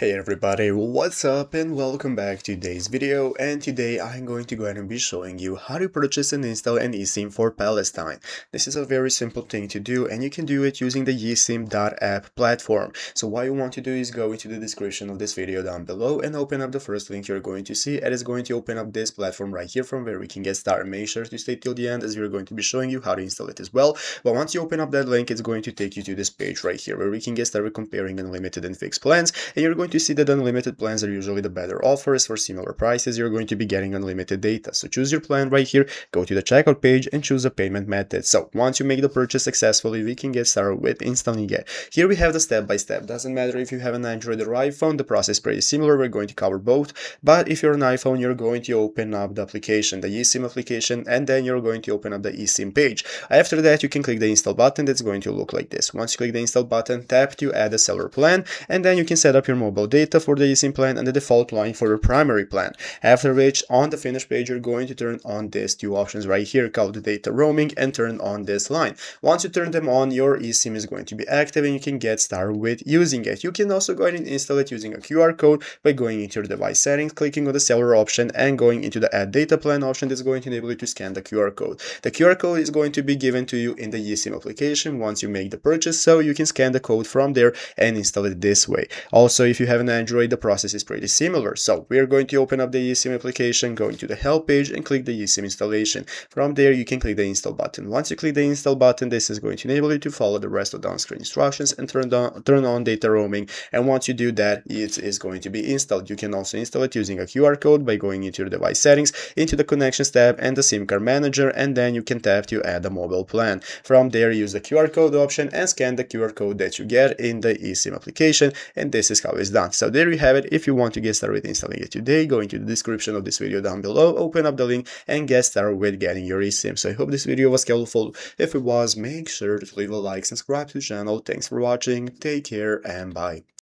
Hey everybody, what's up and welcome back to today's video, and today I'm going to go ahead and be showing you how to purchase and install an eSIM for Palestine. This is a very simple thing to do and you can do it using the eSIM.app platform. So what you want to do is go into the description of this video down below and open up the first link you're going to see. It is going to open up this platform right here from where we can get started. Make sure to stay till the end as we're going to be showing you how to install it as well. But once you open up that link, it's going to take you to this page right here where we can get started comparing unlimited and fixed plans, and you're going to see that unlimited plans are usually the better offers. For similar prices, you're going to be getting unlimited data. So choose your plan right here, go to the checkout page and choose a payment method. So once you make the purchase successfully, we can get started with installing it. Here we have the step-by-step. Doesn't matter if you have an Android or iPhone, the process is pretty similar. We're going to cover both. But if you're an iPhone, you're going to open up the application, the eSIM application, and then you're going to open up the eSIM page. After that, you can click the install button. That's going to look like this. Once you click the install button, tap to add a cellular plan, and then you can set up your mobile data for the eSIM plan and the default line for your primary plan. After which, on the finish page, you're going to turn on these two options right here called data roaming and turn on this line. Once you turn them on, your eSIM is going to be active and you can get started with using it. You can also go ahead and install it using a QR code by going into your device settings, clicking on the cellular option and going into the add data plan option. That's going to enable you to scan the QR code. The QR code is going to be given to you in the eSIM application once you make the purchase, so you can scan the code from there and install it this way. Also, if you have an Android, the process is pretty similar. So we are going to open up the eSIM application, go into the help page and click the eSIM installation. From there, you can click the install button. Once you click the install button, this is going to enable you to follow the rest of the on-screen instructions and turn on data roaming. And once you do that, it is going to be installed. You can also install it using a QR code by going into your device settings, into the connections tab and the SIM card manager, and then you can tap to add a mobile plan. From there, use the QR code option and scan the QR code that you get in the eSIM application, and this is how it's done. So there you have it. If you want to get started with installing it today, go into the description of this video down below, open up the link and get started with getting your eSIM. So I hope this video was helpful. If it was, make sure to leave a like, subscribe to the channel. Thanks for watching, take care and bye.